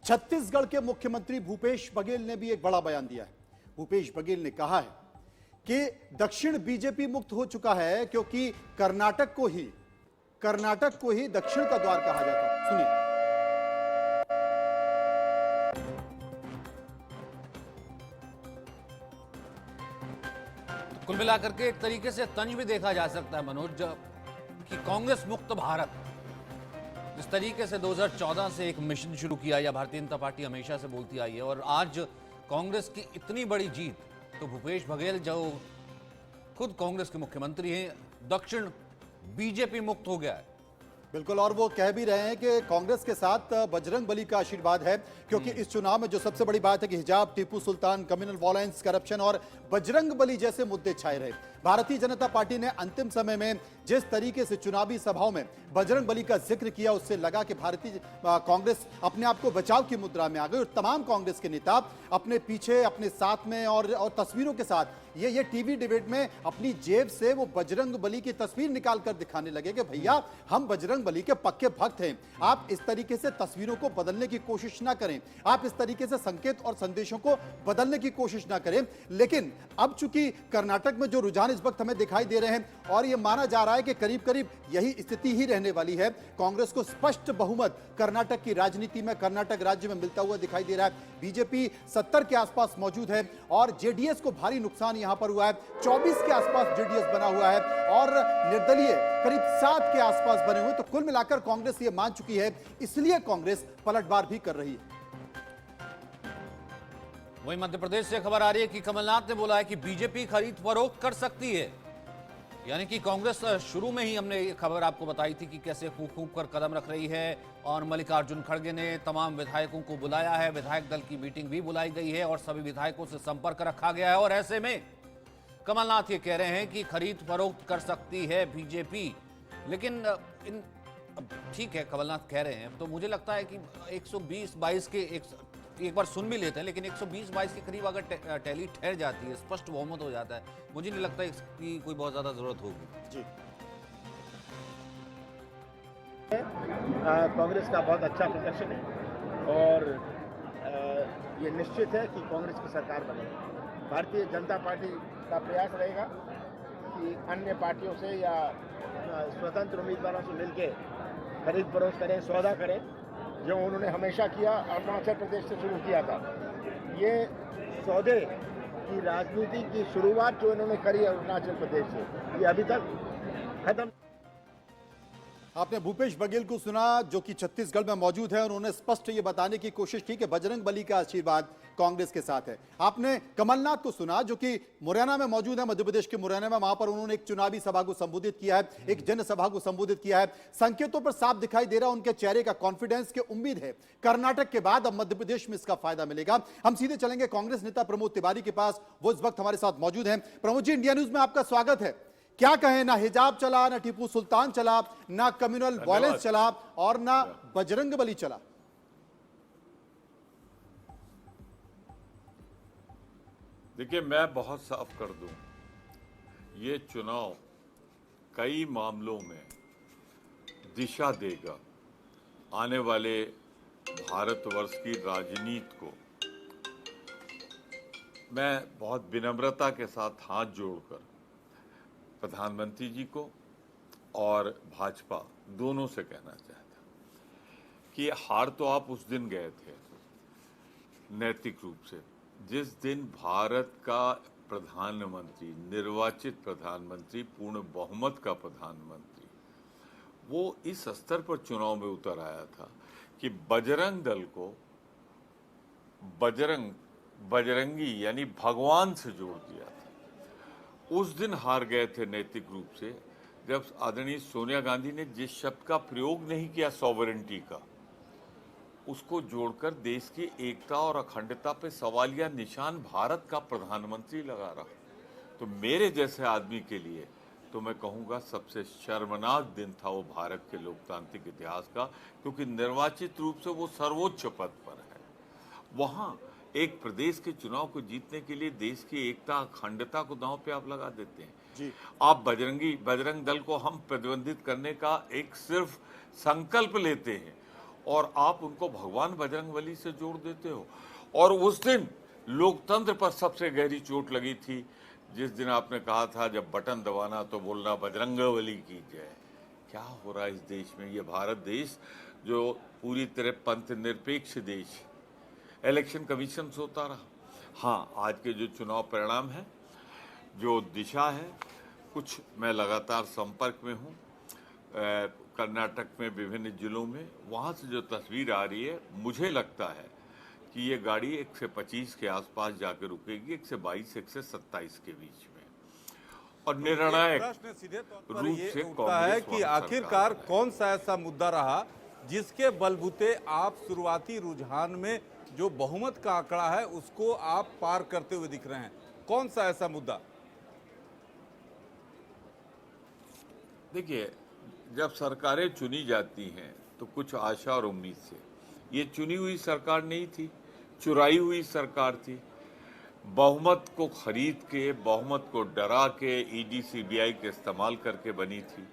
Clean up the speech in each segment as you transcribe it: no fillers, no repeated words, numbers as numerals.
छत्तीसगढ़ के मुख्यमंत्री भूपेश बघेल ने भी एक बड़ा बयान दिया है। भूपेश बघेल ने कहा है कि दक्षिण बीजेपी मुक्त हो चुका है क्योंकि कर्नाटक को ही दक्षिण का द्वार कहा जाता है। सुनिए। कुल मिलाकर के एक तरीके से तंज भी देखा जा सकता है मनोज कि कांग्रेस मुक्त भारत जिस तरीके से 2014 से एक मिशन शुरू किया या भारतीय जनता पार्टी हमेशा से बोलती आई है और आज कांग्रेस की इतनी बड़ी जीत, तो भूपेश बघेल जो खुद कांग्रेस के मुख्यमंत्री हैं, दक्षिण बीजेपी मुक्त हो गया है। बिल्कुल, और वो कह भी रहे हैं कि कांग्रेस के साथ बजरंग बली का आशीर्वाद है क्योंकि इस चुनाव में जो सबसे बड़ी बात है कि हिजाब, Tipu Sultan, communal violence, corruption और बजरंग बली जैसे मुद्दे छाए रहे। भारतीय जनता पार्टी ने अंतिम समय में जिस तरीके से चुनावी सभाओं में बजरंग बली का जिक्र किया, उससे लगा कि भारतीय कांग्रेस अपने आप को बचाव की मुद्रा में आ गई और तमाम कांग्रेस के नेता अपने पीछे, अपने साथ में और तस्वीरों के साथ ये टीवी डिबेट में अपनी जेब से वो बजरंग बली की तस्वीर निकाल कर दिखाने लगे कि भैया हम बजरंग बली के पक्के भक्त हैं। आप इस तरीके से तस्वीरों को बदलने की कोशिश ना करें, आप इस तरीके से संकेत और संदेशों को बदलने की कोशिश ना करें। लेकिन अब चूंकि कर्नाटक में जो रुझान इस वक्त हमें दिखाई दे रहे हैं और यह माना जा रहा है कि करीब करीब यही स्थिति ही रहने वाली है, कांग्रेस को स्पष्ट बहुमत कर्नाटक की राजनीति में, कर्नाटक राज्य में मिलता हुआ दिखाई दे रहा है। बीजेपी 70 के आसपास मौजूद है और जेडीएस को भारी नुकसान यहां पर हुआ है। 24 के आसपास जेडीएस बना हुआ है और निर्दलीय करीब 7 के आसपास बने हुए। तो कुल मिलाकर कांग्रेस ये मान चुकी है, इसलिए कांग्रेस पलटवार भी कर रही है। वहीं मध्य प्रदेश से खबर आ रही है कि कमलनाथ ने बोला है कि बीजेपी खरीद फरोख्त कर सकती है। यानी कि कांग्रेस शुरू में ही हमने ये खबर आपको बताई थी कि कैसे फूंक फूंक कर कदम रख रही है और मल्लिकार्जुन खड़गे ने तमाम विधायकों को बुलाया है, विधायक दल की मीटिंग भी बुलाई गई है और सभी विधायकों से संपर्क रखा गया है। और ऐसे में कमलनाथ ये कह रहे हैं कि खरीद फरोख्त कर सकती है बीजेपी। लेकिन ठीक है, कमलनाथ कह रहे हैं, तो मुझे लगता है कि 120-22 के एक बार सुन भी लेते हैं, लेकिन 120-22 के करीब अगर टैली ठहर जाती है, स्पष्ट बहुमत हो जाता है, मुझे नहीं लगता इसकी कोई बहुत ज्यादा जरूरत होगी। जी, कांग्रेस का बहुत अच्छा प्रदर्शन है और ये निश्चित है कि कांग्रेस की सरकार बनेगी। भारतीय जनता पार्टी का प्रयास रहेगा कि अन्य पार्टियों से या स्वतंत्र उम्मीदवारों से मिलकर खरीद फरोख्त करें, सौदा करें, जो उन्होंने हमेशा किया, अरुणाचल प्रदेश से शुरू किया था। ये सौदे की राजनीति की शुरुआत जो इन्होंने करी अरुणाचल प्रदेश से, ये अभी तक खत्म। आपने भूपेश बघेल को सुना जो कि छत्तीसगढ़ में मौजूद है। उन्होंने स्पष्ट ये बताने की कोशिश की कि बजरंग बली का आशीर्वाद कांग्रेस के साथ है। आपने कमलनाथ को सुना जो कि मुरैना में मौजूद है, मध्य प्रदेश के मुरैना में। वहां पर उन्होंने एक चुनावी सभा को संबोधित किया है, एक जनसभा को संबोधित किया है। संकेतों पर साफ दिखाई दे रहा है उनके चेहरे का कॉन्फिडेंस की उम्मीद है कर्नाटक के बाद अब मध्य प्रदेश में इसका फायदा मिलेगा। हम सीधे चलेंगे कांग्रेस नेता प्रमोद तिवारी के पास, वो इस वक्त हमारे साथ मौजूद हैं। प्रमोद जी, इंडिया न्यूज में आपका स्वागत है। क्या कहें, ना हिजाब चला, ना टीपू सुल्तान चला, ना कम्युनल वॉयलेंस चला और ना बजरंग बली चला। देखिए, मैं बहुत साफ कर दूं, ये चुनाव कई मामलों में दिशा देगा आने वाले भारतवर्ष की राजनीति को। मैं बहुत विनम्रता के साथ हाथ जोड़कर प्रधानमंत्री जी को और भाजपा दोनों से कहना चाहता कि हार तो आप उस दिन गए थे नैतिक रूप से, जिस दिन भारत का प्रधानमंत्री, निर्वाचित प्रधानमंत्री, पूर्ण बहुमत का प्रधानमंत्री, वो इस स्तर पर चुनाव में उतर आया था कि बजरंग दल को बजरंगी यानी भगवान से जोड़ दिया था। उस दिन हार गए थे नैतिक रूप से जब आदरणीय सोनिया गांधी ने जिस शब्द का प्रयोग नहीं किया, सॉवरेंटी का, उसको जोड़कर देश की एकता और अखंडता पे सवालिया निशान भारत का प्रधानमंत्री लगा रहा। तो मेरे जैसे आदमी के लिए तो मैं कहूँगा सबसे शर्मनाक दिन था वो भारत के लोकतांत्रिक इतिहास का, क्योंकि निर्वाचित रूप से वो सर्वोच्च पद पर है। वहाँ एक प्रदेश के चुनाव को जीतने के लिए देश की एकता, अखंडता को दांव पे आप लगा देते हैं जी। आप बजरंग दल को हम प्रतिबंधित करने का एक सिर्फ संकल्प लेते हैं और आप उनको भगवान बजरंगबली से जोड़ देते हो। और उस दिन लोकतंत्र पर सबसे गहरी चोट लगी थी जिस दिन आपने कहा था जब बटन दबाना तो बोलना बजरंगबली की जय। क्या हो रहा है इस देश में? ये भारत देश जो पूरी तरह पंथ निरपेक्ष देश, इलेक्शन कमीशन से होता रहा। हाँ, आज के जो चुनाव परिणाम है, जो दिशा है, कुछ मैं लगातार संपर्क में हूँ कर्नाटक में विभिन्न जिलों में, वहाँ से जो तस्वीर आ रही है, मुझे लगता है कि ये गाड़ी 125 के आसपास जाकर रुकेगी, 122 127 के बीच में। और निर्णायक प्रश्न सीधे तौर पर रूप ये से उठता है कांग्रेस कि वहाँ आखिरकार सरकार में है। कौन सा ऐसा मुद्दा रहा जिसके बलबूते आप शुरुआती रुझान में जो बहुमत का आंकड़ा है उसको आप पार करते हुए दिख रहे हैं? कौन सा ऐसा मुद्दा? देखिए, जब सरकारें चुनी जाती हैं तो कुछ आशा और उम्मीद से। ये चुनी हुई सरकार नहीं थी, चुराई हुई सरकार थी। बहुमत को खरीद के, बहुमत को डरा के, ईडी सीबीआई के इस्तेमाल करके बनी थी।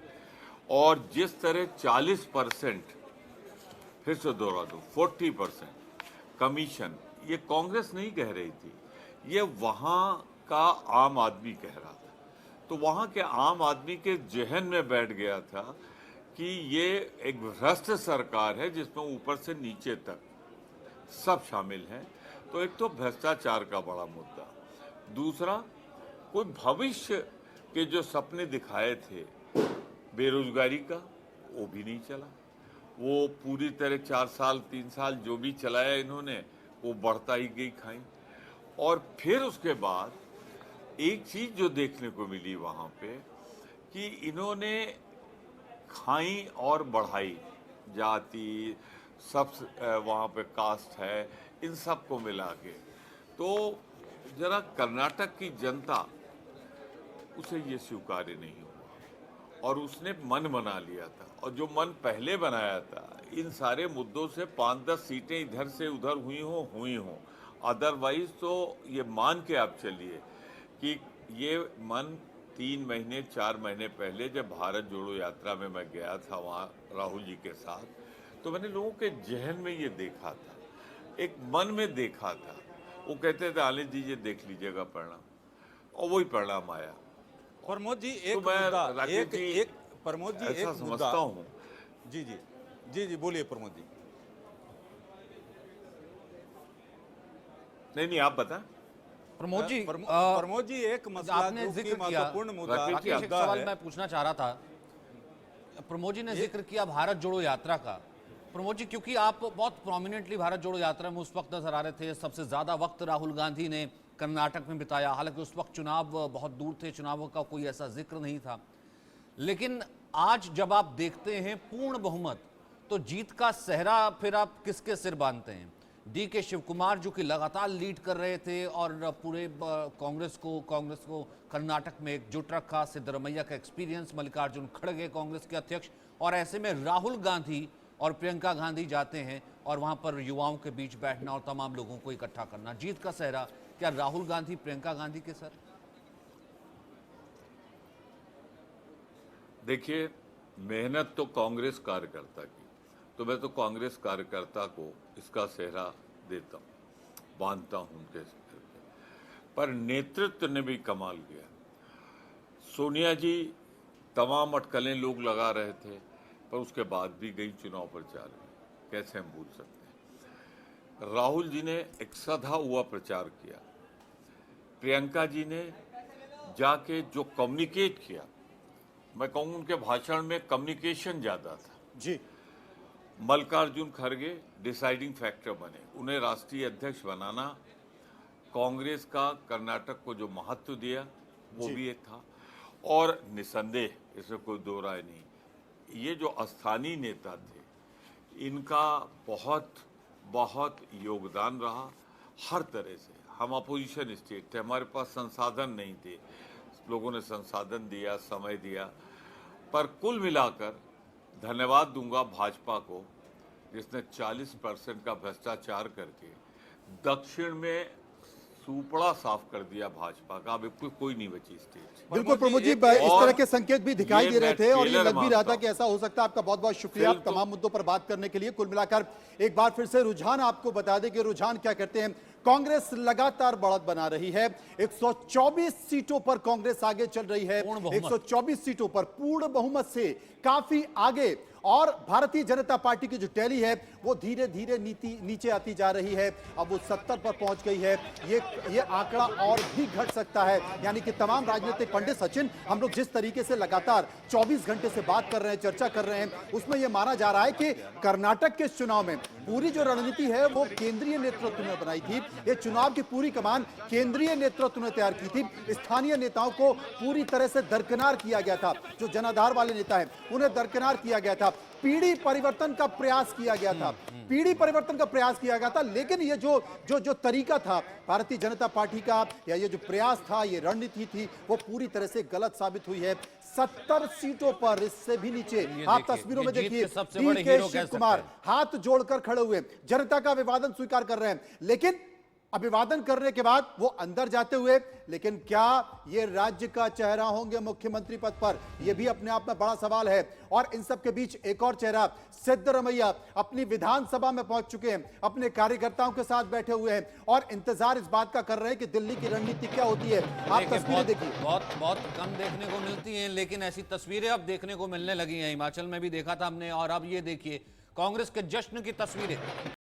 और जिस तरह 40%, फिर से दोहरा दूं, 40% कमीशन, ये कांग्रेस नहीं कह रही थी, ये वहाँ का आम आदमी कह रहा था। तो वहाँ के आम आदमी के जहन में बैठ गया था कि ये एक भ्रष्ट सरकार है जिसमें ऊपर से नीचे तक सब शामिल हैं। तो एक तो भ्रष्टाचार का बड़ा मुद्दा, दूसरा कोई भविष्य के जो सपने दिखाए थे बेरोजगारी का, वो भी नहीं चला। वो पूरी तरह 4 साल 3 साल जो भी चलाया इन्होंने, वो बढ़ता ही गई खाई। और फिर उसके बाद एक चीज जो देखने को मिली वहां पे कि इन्होंने खाई और बढ़ाई, जाति सब वहाँ पे कास्ट है, इन सब को मिला के। तो जरा कर्नाटक की जनता, उसे ये स्वीकार्य नहीं हुआ और उसने मन बना लिया था। और जो मन पहले बनाया था, इन सारे मुद्दों से 5-10 सीटें इधर से उधर हुई हों, अदरवाइज तो ये मान के आप चलिए कि ये मन 3 महीने 4 महीने पहले जब भारत जोड़ो यात्रा में मैं गया था वहाँ राहुल जी के साथ, तो मैंने लोगों के जहन में ये देखा था, एक मन में देखा था। वो कहते थे आनंद जी ये देख लीजिएगा परिणाम, और वही परिणाम आया। प्रमोद जी तो एक मैं मुद्दा, राकेश जी एक प्रमोद जी ऐसा एक समझता मुद्दा। हूँ। जी जी जी जी बोलिए प्रमोद जी। नहीं आप बताएं। प्रमोद जी, प्रमोद जी एक मसला आपने जो कि जिक्र किया, महत्वपूर्ण मुद्दा राकेश जी, राकेश, एक मुद्दा सवाल है। मैं पूछना चाह रहा था। प्रमोद जी ने जिक्र किया भारत जोड़ो यात्रा का। प्रमोद जी, क्योंकि आप बहुत प्रोमिनेंटली भारत जोड़ो यात्रा में उस वक्त नजर आ रहे थे, सबसे ज्यादा वक्त राहुल गांधी ने कर्नाटक में बिताया, हालांकि उस वक्त चुनाव बहुत दूर थे, चुनावों का कोई ऐसा जिक्र नहीं था। लेकिन आज जब आप देखते हैं पूर्ण बहुमत, तो जीत का सेहरा फिर आप किसके सिर बांधते हैं? डी के शिव कुमार जो कि लगातार लीड कर रहे थे और पूरे कांग्रेस को कर्नाटक में एकजुट रखा, सिद्धरमैया का एक्सपीरियंस, मल्लिकार्जुन खड़गे कांग्रेस के अध्यक्ष, और ऐसे में राहुल गांधी और प्रियंका गांधी जाते हैं और वहां पर युवाओं के बीच बैठना और तमाम लोगों को इकट्ठा करना। जीत का सेहरा क्या राहुल गांधी, प्रियंका गांधी के सर? देखिए, मेहनत तो कांग्रेस कार्यकर्ता की, तो मैं तो कांग्रेस कार्यकर्ता को इसका सेहरा देता हूँ, बांधता हूँ उनके सिर पे। पर नेतृत्व ने भी कमाल किया। सोनिया जी तमाम अटकलें लोग लगा रहे थे, पर उसके बाद भी गई चुनाव प्रचार में, कैसे हम भूल सकते हैं। राहुल जी ने एक सधा हुआ प्रचार किया, प्रियंका जी ने जाके जो कम्युनिकेट किया, मैं कहूँ उनके भाषण में कम्युनिकेशन ज़्यादा था जी। मल्लिकार्जुन खड़गे डिसाइडिंग फैक्टर बने, उन्हें राष्ट्रीय अध्यक्ष बनाना, कांग्रेस का कर्नाटक को जो महत्व दिया वो भी एक था। और निसंदेह, इसमें कोई दो राय नहीं, ये जो स्थानीय नेता थे, इनका बहुत बहुत योगदान रहा हर तरह से। हम अपोजिशन स्टेट थे, हमारे पास संसाधन नहीं थे, लोगों ने संसाधन दिया, समय दिया। पर कुल मिलाकर धन्यवाद दूंगा भाजपा को, जिसने 40% का भ्रष्टाचार करके दक्षिण में सुपड़ा साफ कर दिया भाजपा का। अब कोई नहीं बची स्टेज। बिल्कुल प्रमोद जी, एक- इस तरह के संकेत भी दिखाई ये दे रहे मैं थे और ये टेलर लग भी रहा था मानता कि ऐसा हो सकता है। आपका बहुत बहुत शुक्रिया फिर तो- तमाम मुद्दों पर बात करने के लिए। कुल मिलाकर एक बार फिर से रुझान आपको बता दें कि रुझान क्या कहते हैं। कांग्रेस लगातार बढ़त बना रही है। 124 सीटों पर कांग्रेस आगे चल रही है। पूर्ण बहुमत। 124 सीटों पर पूर्ण बहुमत से काफी आगे। और भारतीय जनता पार्टी की जो टैली है वो धीरे धीरे नीचे आती जा रही है। अब वो 70 पर पहुंच गई है। ये आंकड़ा और भी घट सकता है। यानी कि तमाम राजनीतिक पंडित सचिन, हम लोग जिस तरीके से लगातार 24 घंटे से बात कर रहे हैं, चर्चा कर रहे हैं, उसमें यह माना जा रहा है कि कर्नाटक के चुनाव में पूरी जो रणनीति है वो केंद्रीय नेतृत्व ने बनाई थी। ये चुनाव की पूरी कमान केंद्रीय नेतृत्व ने तैयार की थी। स्थानीय नेताओं को पूरी तरह से दरकिनार किया गया था। जो जनाधार वाले नेता हैं उन्हें दरकिनार किया गया था। पीढ़ी परिवर्तन का प्रयास किया गया था। पीढ़ी परिवर्तन का प्रयास किया गया था। लेकिन ये जो तरीका था भारतीय जनता पार्टी का, या ये जो प्रयास था, ये रणनीति थी, वो पूरी तरह से गलत साबित हुई है। 70 सीटों पर, इससे भी नीचे। आप देखिए, तस्वीरों में ये जीत देखिए, के सबसे बड़े DK हीरो कह शिव सकते कुमार हैं। हाथ जोड़कर खड़े हुए जनता का अभिवादन स्वीकार कर रहे हैं। लेकिन अभिवादन करने के बाद वो अंदर जाते हुए, लेकिन क्या ये राज्य का चेहरा होंगे मुख्यमंत्री पद पर? यह भी अपने आप में बड़ा सवाल है। और इन सब के बीच एक और चेहरा, सिद्धरमैया अपनी विधानसभा में पहुंच चुके हैं, अपने कार्यकर्ताओं के साथ बैठे हुए हैं और इंतजार इस बात का कर रहे हैं कि दिल्ली की रणनीति क्या होती है। आप देखिए, तस्वीरें देखिए। बहुत कम देखने को मिलती हैं, लेकिन ऐसी तस्वीरें अब देखने को मिलने लगी हैं। हिमाचल में भी देखा था हमने, और अब ये देखिए कांग्रेस के जश्न की तस्वीरें।